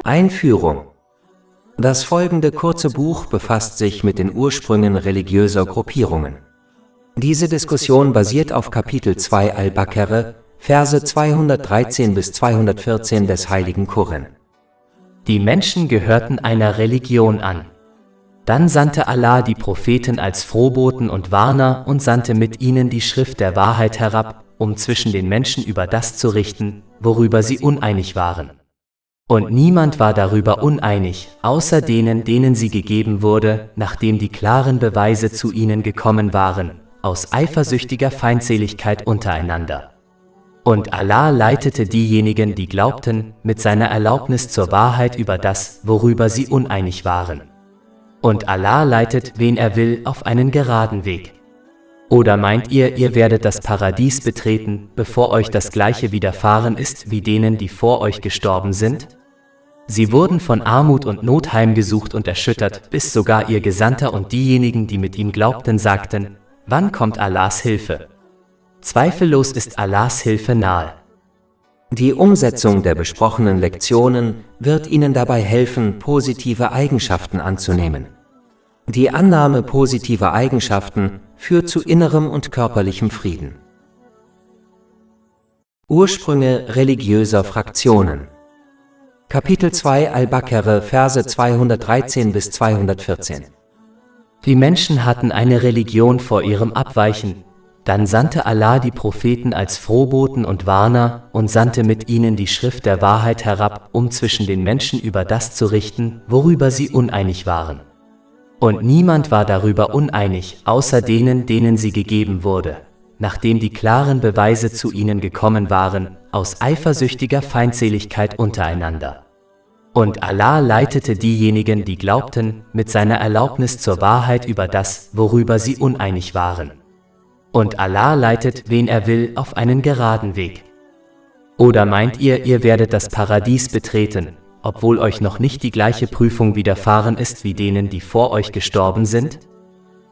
Einführung. Das folgende kurze Buch befasst sich mit den Ursprüngen religiöser Gruppierungen. Diese Diskussion basiert auf Kapitel 2 Al-Baqarah, Verse 213 bis 214 des Heiligen Koran. Die Menschen gehörten einer Religion an. Dann sandte Allah die Propheten als Frohboten und Warner und sandte mit ihnen die Schrift der Wahrheit herab, um zwischen den Menschen über das zu richten, worüber sie uneinig waren. Und niemand war darüber uneinig, außer denen sie gegeben wurde, nachdem die klaren Beweise zu ihnen gekommen waren, aus eifersüchtiger Feindseligkeit untereinander. Und Allah leitete diejenigen, die glaubten, mit seiner Erlaubnis zur Wahrheit über das, worüber sie uneinig waren. Und Allah leitet, wen er will, auf einen geraden Weg. Oder meint ihr, ihr werdet das Paradies betreten, bevor euch das Gleiche widerfahren ist wie denen, die vor euch gestorben sind? Sie wurden von Armut und Not heimgesucht und erschüttert, bis sogar ihr Gesandter und diejenigen, die mit ihm glaubten, sagten: Wann kommt Allahs Hilfe? Zweifellos ist Allahs Hilfe nahe. Die Umsetzung der besprochenen Lektionen wird Ihnen dabei helfen, positive Eigenschaften anzunehmen. Die Annahme positiver Eigenschaften führt zu innerem und körperlichem Frieden. Ursprünge religiöser Fraktionen. Kapitel 2 Al-Baqarah, Verse 213 bis 214. Die Menschen hatten eine Religion vor ihrem Abweichen. Dann sandte Allah die Propheten als Frohboten und Warner und sandte mit ihnen die Schrift der Wahrheit herab, um zwischen den Menschen über das zu richten, worüber sie uneinig waren. Und niemand war darüber uneinig, außer denen sie gegeben wurde, nachdem die klaren Beweise zu ihnen gekommen waren, aus eifersüchtiger Feindseligkeit untereinander. Und Allah leitete diejenigen, die glaubten, mit seiner Erlaubnis zur Wahrheit über das, worüber sie uneinig waren. Und Allah leitet, wen er will, auf einen geraden Weg. Oder meint ihr, ihr werdet das Paradies betreten, obwohl euch noch nicht die gleiche Prüfung widerfahren ist wie denen, die vor euch gestorben sind?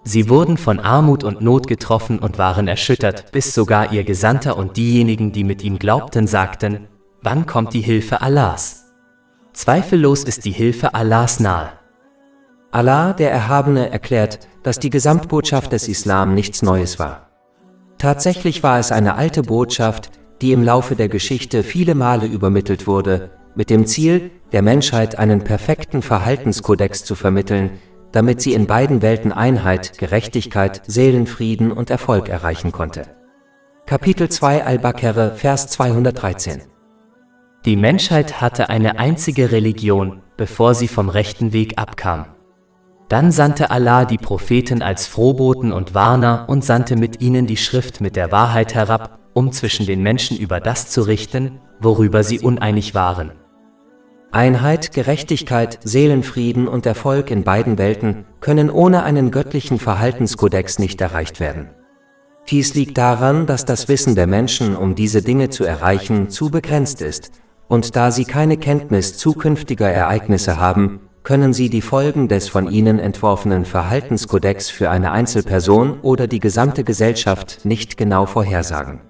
Sie wurden von Armut und Not getroffen und waren erschüttert, bis sogar ihr Gesandter und diejenigen, die mit ihm glaubten, sagten: Wann kommt die Hilfe Allahs? Zweifellos ist die Hilfe Allahs nahe. Allah, der Erhabene, erklärt, dass die Gesamtbotschaft des Islam nichts Neues war. Tatsächlich war es eine alte Botschaft, die im Laufe der Geschichte viele Male übermittelt wurde, mit dem Ziel, der Menschheit einen perfekten Verhaltenskodex zu vermitteln, damit sie in beiden Welten Einheit, Gerechtigkeit, Seelenfrieden und Erfolg erreichen konnte. Kapitel 2 Al-Baqarah, Vers 213. Die Menschheit hatte eine einzige Religion, bevor sie vom rechten Weg abkam. Dann sandte Allah die Propheten als Frohboten und Warner und sandte mit ihnen die Schrift mit der Wahrheit herab, um zwischen den Menschen über das zu richten, worüber sie uneinig waren. Einheit, Gerechtigkeit, Seelenfrieden und Erfolg in beiden Welten können ohne einen göttlichen Verhaltenskodex nicht erreicht werden. Dies liegt daran, dass das Wissen der Menschen, um diese Dinge zu erreichen, zu begrenzt ist, und da sie keine Kenntnis zukünftiger Ereignisse haben, können sie die Folgen des von ihnen entworfenen Verhaltenskodex für eine Einzelperson oder die gesamte Gesellschaft nicht genau vorhersagen.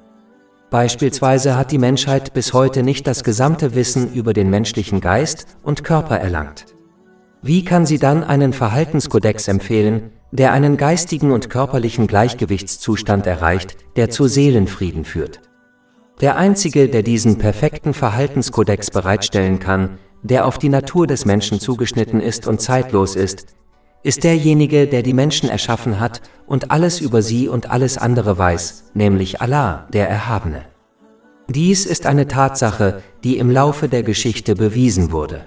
Beispielsweise hat die Menschheit bis heute nicht das gesamte Wissen über den menschlichen Geist und Körper erlangt. Wie kann sie dann einen Verhaltenskodex empfehlen, der einen geistigen und körperlichen Gleichgewichtszustand erreicht, der zu Seelenfrieden führt? Der Einzige, der diesen perfekten Verhaltenskodex bereitstellen kann, der auf die Natur des Menschen zugeschnitten ist und zeitlos ist derjenige, der die Menschen erschaffen hat und alles über sie und alles andere weiß, nämlich Allah, der Erhabene. Dies ist eine Tatsache, die im Laufe der Geschichte bewiesen wurde.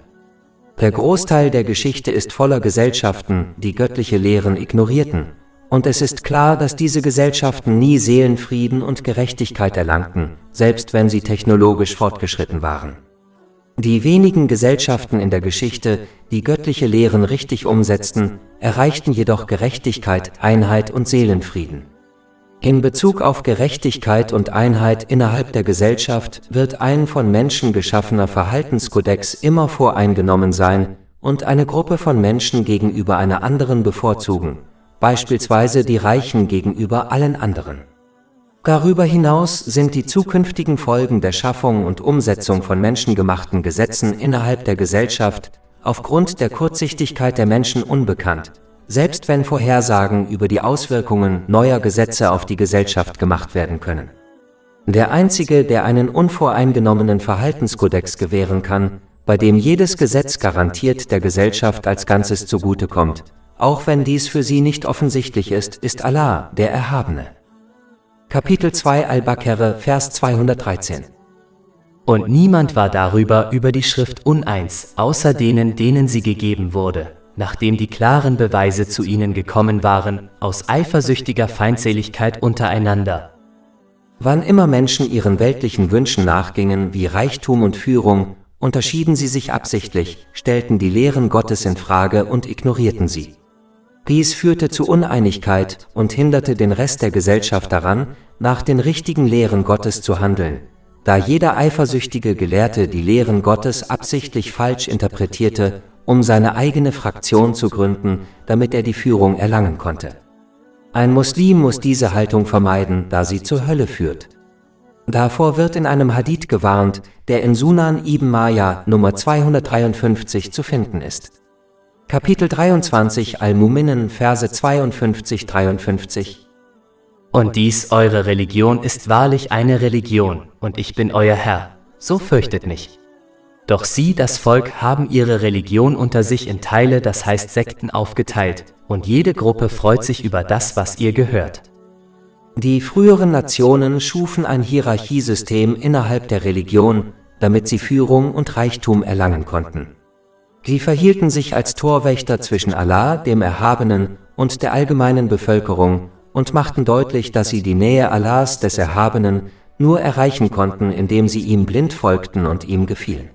Der Großteil der Geschichte ist voller Gesellschaften, die göttliche Lehren ignorierten, und es ist klar, dass diese Gesellschaften nie Seelenfrieden und Gerechtigkeit erlangten, selbst wenn sie technologisch fortgeschritten waren. Die wenigen Gesellschaften in der Geschichte, die göttliche Lehren richtig umsetzten, erreichten jedoch Gerechtigkeit, Einheit und Seelenfrieden. In Bezug auf Gerechtigkeit und Einheit innerhalb der Gesellschaft wird ein von Menschen geschaffener Verhaltenskodex immer voreingenommen sein und eine Gruppe von Menschen gegenüber einer anderen bevorzugen, beispielsweise die Reichen gegenüber allen anderen. Darüber hinaus sind die zukünftigen Folgen der Schaffung und Umsetzung von menschengemachten Gesetzen innerhalb der Gesellschaft aufgrund der Kurzsichtigkeit der Menschen unbekannt, selbst wenn Vorhersagen über die Auswirkungen neuer Gesetze auf die Gesellschaft gemacht werden können. Der Einzige, der einen unvoreingenommenen Verhaltenskodex gewähren kann, bei dem jedes Gesetz garantiert der Gesellschaft als Ganzes zugutekommt, auch wenn dies für sie nicht offensichtlich ist Allah, der Erhabene. Kapitel 2 Al-Baqarah, Vers 213. Und niemand war darüber über die Schrift uneins, außer denen sie gegeben wurde, nachdem die klaren Beweise zu ihnen gekommen waren, aus eifersüchtiger Feindseligkeit untereinander. Wann immer Menschen ihren weltlichen Wünschen nachgingen, wie Reichtum und Führung, unterschieden sie sich absichtlich, stellten die Lehren Gottes in Frage und ignorierten sie. Dies führte zu Uneinigkeit und hinderte den Rest der Gesellschaft daran, nach den richtigen Lehren Gottes zu handeln, da jeder eifersüchtige Gelehrte die Lehren Gottes absichtlich falsch interpretierte, um seine eigene Fraktion zu gründen, damit er die Führung erlangen konnte. Ein Muslim muss diese Haltung vermeiden, da sie zur Hölle führt. Davor wird in einem Hadith gewarnt, der in Sunan ibn Majah Nummer 253 zu finden ist. Kapitel 23 Al-Mu'minin, Verse 52-53. Und dies, eure Religion, ist wahrlich eine Religion, und ich bin euer Herr, so fürchtet mich. Doch sie, das Volk, haben ihre Religion unter sich in Teile, das heißt Sekten, aufgeteilt, und jede Gruppe freut sich über das, was ihr gehört. Die früheren Nationen schufen ein Hierarchiesystem innerhalb der Religion, damit sie Führung und Reichtum erlangen konnten. Sie verhielten sich als Torwächter zwischen Allah, dem Erhabenen, und der allgemeinen Bevölkerung und machten deutlich, dass sie die Nähe Allahs, des Erhabenen, nur erreichen konnten, indem sie ihm blind folgten und ihm gefielen.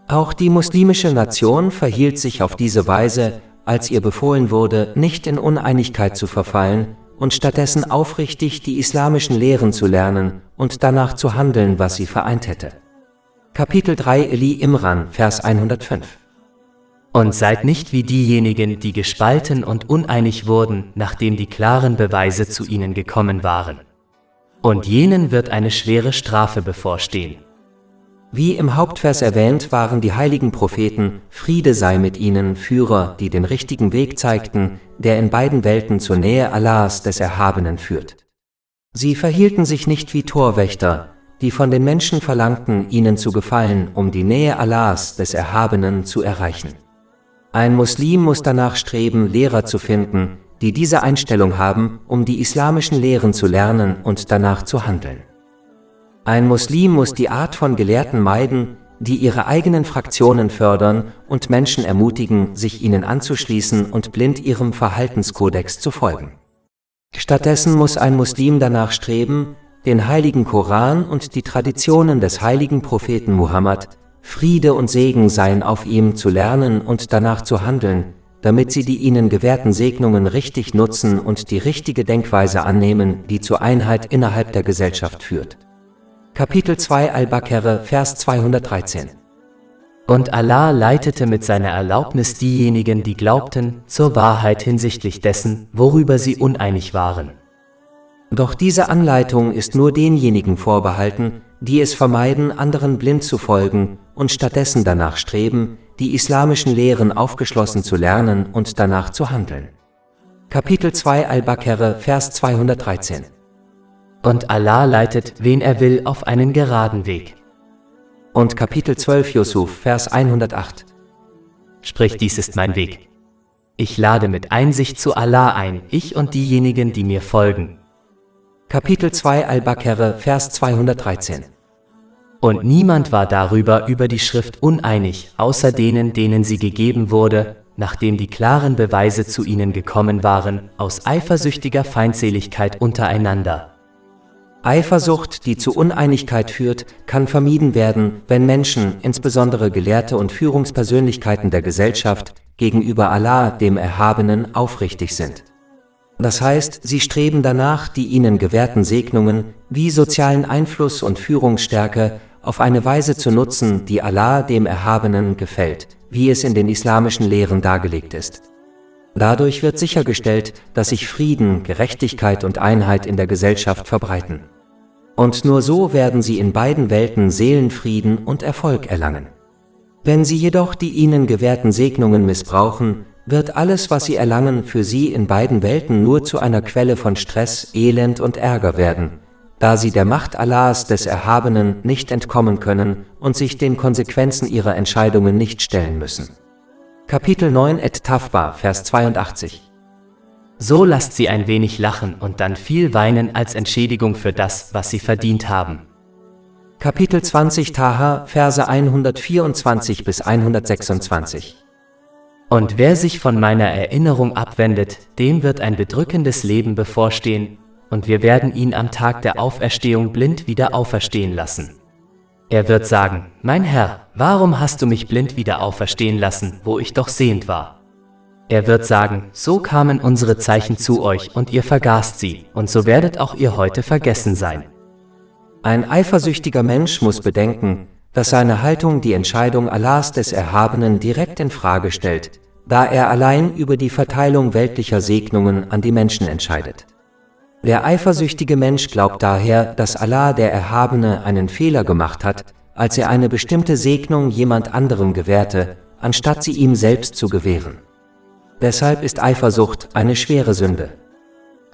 Auch die muslimische Nation verhielt sich auf diese Weise, als ihr befohlen wurde, nicht in Uneinigkeit zu verfallen und stattdessen aufrichtig die islamischen Lehren zu lernen und danach zu handeln, was sie vereint hätte. Kapitel 3 Ali Imran, Vers 105. Und seid nicht wie diejenigen, die gespalten und uneinig wurden, nachdem die klaren Beweise zu ihnen gekommen waren. Und jenen wird eine schwere Strafe bevorstehen. Wie im Hauptvers erwähnt, waren die heiligen Propheten, Friede sei mit ihnen, Führer, die den richtigen Weg zeigten, der in beiden Welten zur Nähe Allahs, des Erhabenen, führt. Sie verhielten sich nicht wie Torwächter, die von den Menschen verlangten, ihnen zu gefallen, um die Nähe Allahs, des Erhabenen, zu erreichen. Ein Muslim muss danach streben, Lehrer zu finden, die diese Einstellung haben, um die islamischen Lehren zu lernen und danach zu handeln. Ein Muslim muss die Art von Gelehrten meiden, die ihre eigenen Fraktionen fördern und Menschen ermutigen, sich ihnen anzuschließen und blind ihrem Verhaltenskodex zu folgen. Stattdessen muss ein Muslim danach streben, den heiligen Koran und die Traditionen des heiligen Propheten Muhammad, Friede und Segen seien auf ihm, zu lernen und danach zu handeln, damit sie die ihnen gewährten Segnungen richtig nutzen und die richtige Denkweise annehmen, die zur Einheit innerhalb der Gesellschaft führt. Kapitel 2 Al-Baqarah, Vers 213. Und Allah leitete mit seiner Erlaubnis diejenigen, die glaubten, zur Wahrheit hinsichtlich dessen, worüber sie uneinig waren. Doch diese Anleitung ist nur denjenigen vorbehalten, die es vermeiden, anderen blind zu folgen und stattdessen danach streben, die islamischen Lehren aufgeschlossen zu lernen und danach zu handeln. Kapitel 2 Al-Baqarah, Vers 213. Und Allah leitet, wen er will, auf einen geraden Weg. Und Kapitel 12 Yusuf, Vers 108. Sprich, dies ist mein Weg. Ich lade mit Einsicht zu Allah ein, ich und diejenigen, die mir folgen. Kapitel 2 Al-Baqarah, Vers 213. Und niemand war darüber über die Schrift uneinig, außer denen sie gegeben wurde, nachdem die klaren Beweise zu ihnen gekommen waren, aus eifersüchtiger Feindseligkeit untereinander. Eifersucht, die zu Uneinigkeit führt, kann vermieden werden, wenn Menschen, insbesondere Gelehrte und Führungspersönlichkeiten der Gesellschaft, gegenüber Allah, dem Erhabenen, aufrichtig sind. Das heißt, sie streben danach, die ihnen gewährten Segnungen, wie sozialen Einfluss und Führungsstärke, auf eine Weise zu nutzen, die Allah, dem Erhabenen, gefällt, wie es in den islamischen Lehren dargelegt ist. Dadurch wird sichergestellt, dass sich Frieden, Gerechtigkeit und Einheit in der Gesellschaft verbreiten. Und nur so werden sie in beiden Welten Seelenfrieden und Erfolg erlangen. Wenn sie jedoch die ihnen gewährten Segnungen missbrauchen, wird alles, was sie erlangen, für sie in beiden Welten nur zu einer Quelle von Stress, Elend und Ärger werden, da sie der Macht Allahs des Erhabenen nicht entkommen können und sich den Konsequenzen ihrer Entscheidungen nicht stellen müssen. Kapitel 9 Et-Tawba, Vers 82. So lasst sie ein wenig lachen und dann viel weinen als Entschädigung für das, was sie verdient haben. Kapitel 20 Taha, Verse 124 bis 126. Und wer sich von meiner Erinnerung abwendet, dem wird ein bedrückendes Leben bevorstehen, und wir werden ihn am Tag der Auferstehung blind wieder auferstehen lassen. Er wird sagen, mein Herr, warum hast du mich blind wieder auferstehen lassen, wo ich doch sehend war? Er wird sagen, so kamen unsere Zeichen zu euch und ihr vergaßt sie, und so werdet auch ihr heute vergessen sein. Ein eifersüchtiger Mensch muss bedenken, dass seine Haltung die Entscheidung Allahs des Erhabenen direkt in Frage stellt, da er allein über die Verteilung weltlicher Segnungen an die Menschen entscheidet. Der eifersüchtige Mensch glaubt daher, dass Allah der Erhabene einen Fehler gemacht hat, als er eine bestimmte Segnung jemand anderem gewährte, anstatt sie ihm selbst zu gewähren. Deshalb ist Eifersucht eine schwere Sünde.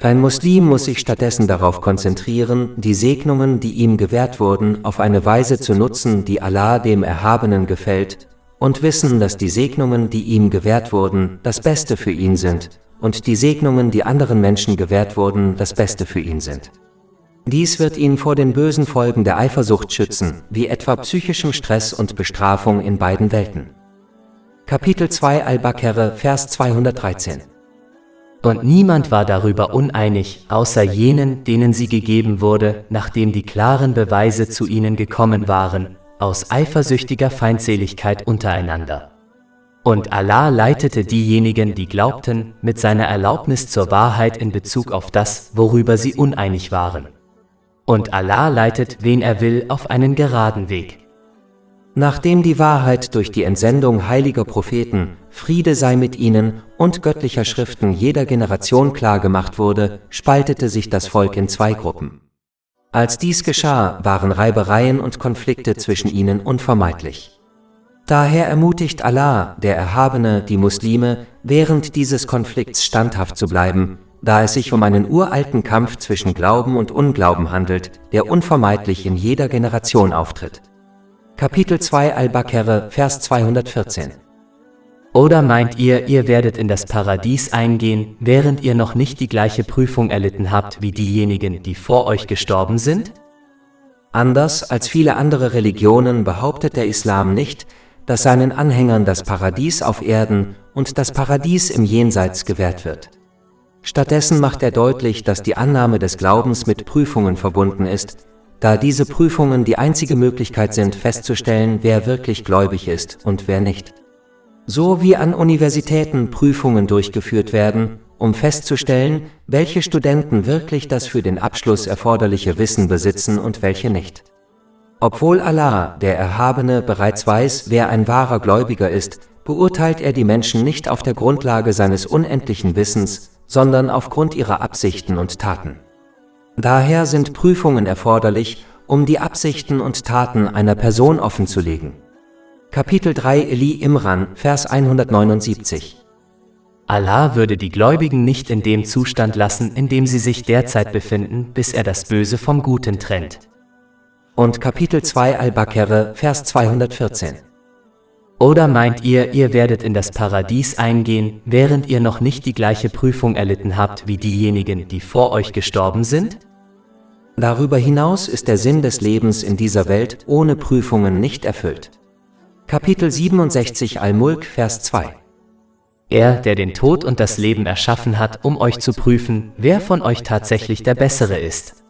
Ein Muslim muss sich stattdessen darauf konzentrieren, die Segnungen, die ihm gewährt wurden, auf eine Weise zu nutzen, die Allah dem Erhabenen gefällt, und wissen, dass die Segnungen, die ihm gewährt wurden, das Beste für ihn sind, und die Segnungen, die anderen Menschen gewährt wurden, das Beste für ihn sind. Dies wird ihn vor den bösen Folgen der Eifersucht schützen, wie etwa psychischem Stress und Bestrafung in beiden Welten. Kapitel 2 Al-Baqarah, Vers 213. Und niemand war darüber uneinig, außer jenen, denen sie gegeben wurde, nachdem die klaren Beweise zu ihnen gekommen waren, aus eifersüchtiger Feindseligkeit untereinander. Und Allah leitete diejenigen, die glaubten, mit seiner Erlaubnis zur Wahrheit in Bezug auf das, worüber sie uneinig waren. Und Allah leitet, wen er will, auf einen geraden Weg. Nachdem die Wahrheit durch die Entsendung heiliger Propheten, Friede sei mit ihnen, und göttlicher Schriften jeder Generation klargemacht wurde, spaltete sich das Volk in zwei Gruppen. Als dies geschah, waren Reibereien und Konflikte zwischen ihnen unvermeidlich. Daher ermutigt Allah, der Erhabene, die Muslime, während dieses Konflikts standhaft zu bleiben, da es sich um einen uralten Kampf zwischen Glauben und Unglauben handelt, der unvermeidlich in jeder Generation auftritt. Kapitel 2 Al-Baqarah, Vers 214. Oder meint ihr, ihr werdet in das Paradies eingehen, während ihr noch nicht die gleiche Prüfung erlitten habt wie diejenigen, die vor euch gestorben sind? Anders als viele andere Religionen behauptet der Islam nicht, dass seinen Anhängern das Paradies auf Erden und das Paradies im Jenseits gewährt wird. Stattdessen macht er deutlich, dass die Annahme des Glaubens mit Prüfungen verbunden ist, da diese Prüfungen die einzige Möglichkeit sind, festzustellen, wer wirklich gläubig ist und wer nicht. So wie an Universitäten Prüfungen durchgeführt werden, um festzustellen, welche Studenten wirklich das für den Abschluss erforderliche Wissen besitzen und welche nicht. Obwohl Allah, der Erhabene, bereits weiß, wer ein wahrer Gläubiger ist, beurteilt er die Menschen nicht auf der Grundlage seines unendlichen Wissens, sondern aufgrund ihrer Absichten und Taten. Daher sind Prüfungen erforderlich, um die Absichten und Taten einer Person offenzulegen. Kapitel 3 Eli Imran, Vers 179. Allah würde die Gläubigen nicht in dem Zustand lassen, in dem sie sich derzeit befinden, bis er das Böse vom Guten trennt. Und Kapitel 2 Al-Baqarah, Vers 214. Oder meint ihr, ihr werdet in das Paradies eingehen, während ihr noch nicht die gleiche Prüfung erlitten habt wie diejenigen, die vor euch gestorben sind? Darüber hinaus ist der Sinn des Lebens in dieser Welt ohne Prüfungen nicht erfüllt. Kapitel 67 Al-Mulk, Vers 2. Er, der den Tod und das Leben erschaffen hat, um euch zu prüfen, wer von euch tatsächlich der Bessere ist.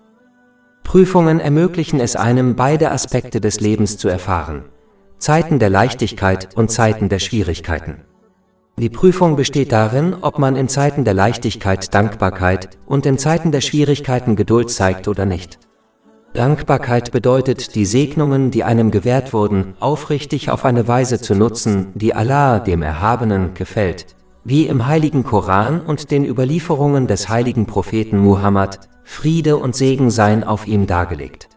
Prüfungen ermöglichen es einem, beide Aspekte des Lebens zu erfahren: Zeiten der Leichtigkeit und Zeiten der Schwierigkeiten. Die Prüfung besteht darin, ob man in Zeiten der Leichtigkeit Dankbarkeit und in Zeiten der Schwierigkeiten Geduld zeigt oder nicht. Dankbarkeit bedeutet, die Segnungen, die einem gewährt wurden, aufrichtig auf eine Weise zu nutzen, die Allah, dem Erhabenen, gefällt, wie im heiligen Koran und den Überlieferungen des heiligen Propheten Muhammad, Friede und Segen seien auf ihm dargelegt.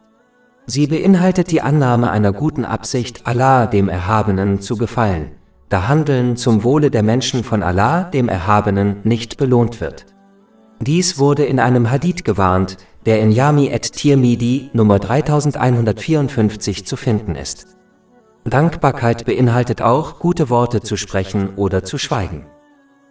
Sie beinhaltet die Annahme einer guten Absicht, Allah, dem Erhabenen, zu gefallen, da Handeln zum Wohle der Menschen von Allah, dem Erhabenen, nicht belohnt wird. Dies wurde in einem Hadith gewarnt, der in Jami et-Tirmidhi Nummer 3154 zu finden ist. Dankbarkeit beinhaltet auch, gute Worte zu sprechen oder zu schweigen.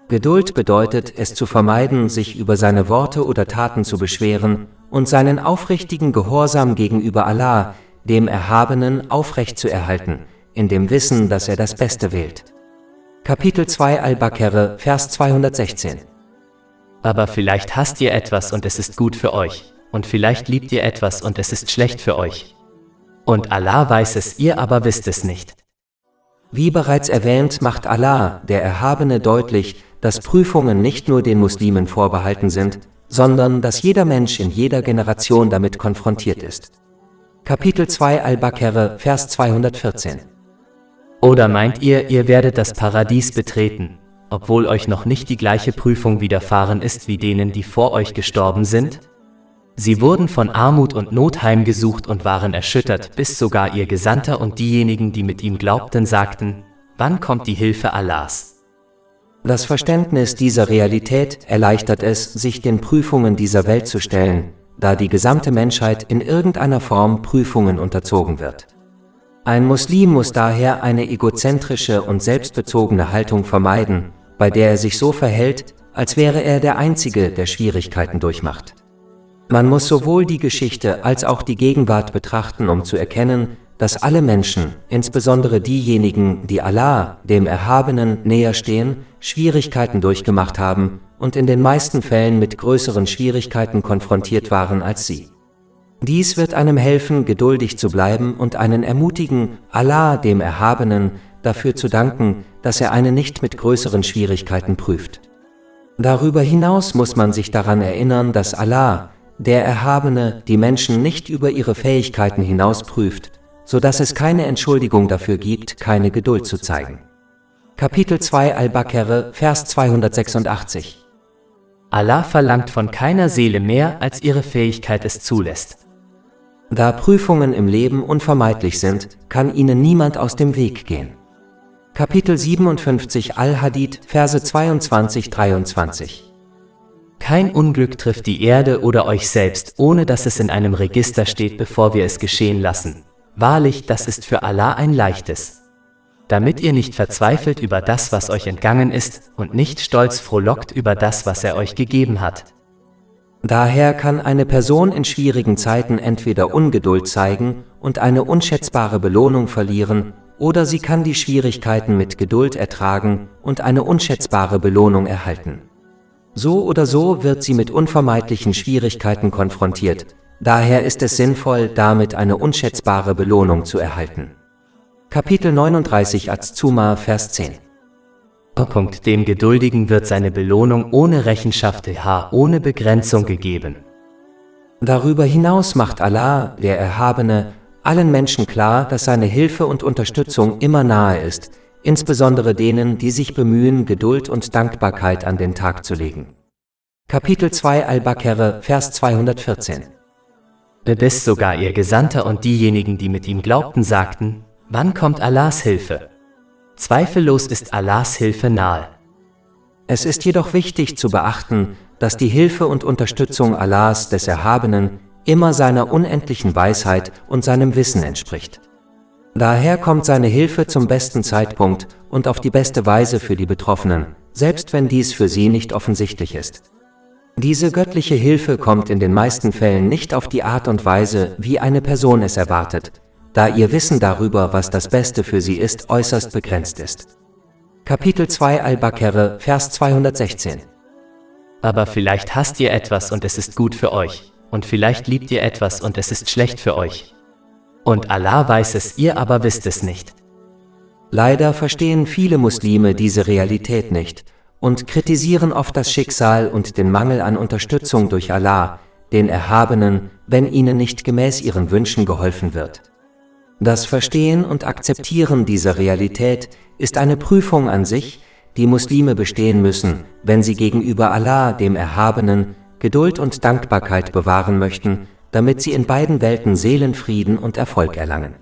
Geduld bedeutet, es zu vermeiden, sich über seine Worte oder Taten zu beschweren und seinen aufrichtigen Gehorsam gegenüber Allah, dem Erhabenen, aufrechtzuerhalten, in dem Wissen, dass er das Beste wählt. Kapitel 2 Al-Baqarah, Vers 216. Aber vielleicht hasst ihr etwas und es ist gut für euch, und vielleicht liebt ihr etwas und es ist schlecht für euch. Und Allah weiß es, ihr aber wisst es nicht. Wie bereits erwähnt, macht Allah, der Erhabene, deutlich, dass Prüfungen nicht nur den Muslimen vorbehalten sind, sondern dass jeder Mensch in jeder Generation damit konfrontiert ist. Kapitel 2 Al-Baqarah, Vers 214. Oder meint ihr, ihr werdet das Paradies betreten, obwohl euch noch nicht die gleiche Prüfung widerfahren ist wie denen, die vor euch gestorben sind? Sie wurden von Armut und Not heimgesucht und waren erschüttert, bis sogar ihr Gesandter und diejenigen, die mit ihm glaubten, sagten: Wann kommt die Hilfe Allahs? Das Verständnis dieser Realität erleichtert es, sich den Prüfungen dieser Welt zu stellen, da die gesamte Menschheit in irgendeiner Form Prüfungen unterzogen wird. Ein Muslim muss daher eine egozentrische und selbstbezogene Haltung vermeiden, bei der er sich so verhält, als wäre er der Einzige, der Schwierigkeiten durchmacht. Man muss sowohl die Geschichte als auch die Gegenwart betrachten, um zu erkennen, dass alle Menschen, insbesondere diejenigen, die Allah, dem Erhabenen, näher stehen, Schwierigkeiten durchgemacht haben und in den meisten Fällen mit größeren Schwierigkeiten konfrontiert waren als sie. Dies wird einem helfen, geduldig zu bleiben und einen ermutigen, Allah, dem Erhabenen, dafür zu danken, dass er einen nicht mit größeren Schwierigkeiten prüft. Darüber hinaus muss man sich daran erinnern, dass Allah, der Erhabene, die Menschen nicht über ihre Fähigkeiten hinaus prüft, sodass es keine Entschuldigung dafür gibt, keine Geduld zu zeigen. Kapitel 2 Al-Baqarah, Vers 286. Allah verlangt von keiner Seele mehr, als ihre Fähigkeit es zulässt. Da Prüfungen im Leben unvermeidlich sind, kann ihnen niemand aus dem Weg gehen. Kapitel 57 Al-Hadid, Verse 22-23. Kein Unglück trifft die Erde oder euch selbst, ohne dass es in einem Register steht, bevor wir es geschehen lassen. Wahrlich, das ist für Allah ein leichtes. Damit ihr nicht verzweifelt über das, was euch entgangen ist, und nicht stolz frohlockt über das, was er euch gegeben hat. Daher kann eine Person in schwierigen Zeiten entweder Ungeduld zeigen und eine unschätzbare Belohnung verlieren, oder sie kann die Schwierigkeiten mit Geduld ertragen und eine unschätzbare Belohnung erhalten. So oder so wird sie mit unvermeidlichen Schwierigkeiten konfrontiert, daher ist es sinnvoll, damit eine unschätzbare Belohnung zu erhalten. Kapitel 39 Az-Zumar, Vers 10. Dem Geduldigen wird seine Belohnung ohne Rechenschaft, ohne Begrenzung gegeben. Darüber hinaus macht Allah, der Erhabene, allen Menschen klar, dass seine Hilfe und Unterstützung immer nahe ist, insbesondere denen, die sich bemühen, Geduld und Dankbarkeit an den Tag zu legen. Kapitel 2 Al-Baqarah, Vers 214. Bis sogar ihr Gesandter und diejenigen, die mit ihm glaubten, sagten: Wann kommt Allahs Hilfe? Zweifellos ist Allahs Hilfe nahe. Es ist jedoch wichtig zu beachten, dass die Hilfe und Unterstützung Allahs, des Erhabenen, immer seiner unendlichen Weisheit und seinem Wissen entspricht. Daher kommt seine Hilfe zum besten Zeitpunkt und auf die beste Weise für die Betroffenen, selbst wenn dies für sie nicht offensichtlich ist. Diese göttliche Hilfe kommt in den meisten Fällen nicht auf die Art und Weise, wie eine Person es erwartet, da ihr Wissen darüber, was das Beste für sie ist, äußerst begrenzt ist. Kapitel 2 Al-Baqarah, Vers 216. Aber vielleicht hasst ihr etwas und es ist gut für euch, und vielleicht liebt ihr etwas und es ist schlecht für euch. Und Allah weiß es, ihr aber wisst es nicht. Leider verstehen viele Muslime diese Realität nicht und kritisieren oft das Schicksal und den Mangel an Unterstützung durch Allah, den Erhabenen, wenn ihnen nicht gemäß ihren Wünschen geholfen wird. Das Verstehen und Akzeptieren dieser Realität ist eine Prüfung an sich, die Muslime bestehen müssen, wenn sie gegenüber Allah, dem Erhabenen, Geduld und Dankbarkeit bewahren möchten, damit sie in beiden Welten Seelenfrieden und Erfolg erlangen.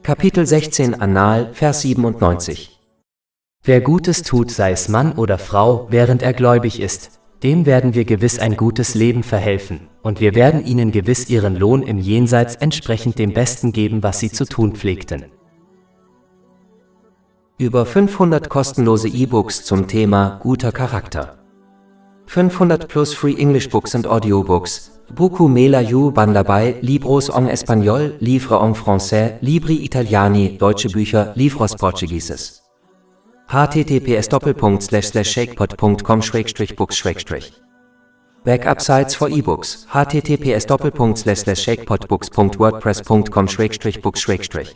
Kapitel 16 An-Nahl, Vers 97. Wer Gutes tut, sei es Mann oder Frau, während er gläubig ist, dem werden wir gewiss ein gutes Leben verhelfen, und wir werden ihnen gewiss ihren Lohn im Jenseits entsprechend dem Besten geben, was sie zu tun pflegten. Über 500 kostenlose E-Books zum Thema guter Charakter. 500 plus Free English Books and Audiobooks. Beaucoup me l'ayou ban dabei, libros en espagnol, livre en français, libri italiani, deutsche Bücher, livros portugueses. https://shakepot.com/books/. Backup-Sites for E-Books. https://shakepotbooks.wordpress.com/books/.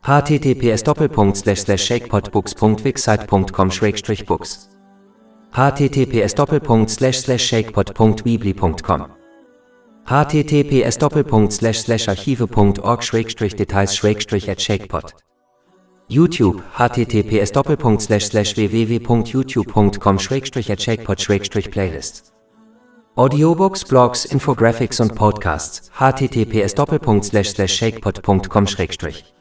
https://shakepotbooks.wixsite.com/books. https://shakepot.weebly.com. https://archive.org/details/@shakepot. YouTube, https://www.youtube.com/@shakepot/playlist. Audiobooks, Blogs, Infographics und Podcasts, https://shakepot.com/.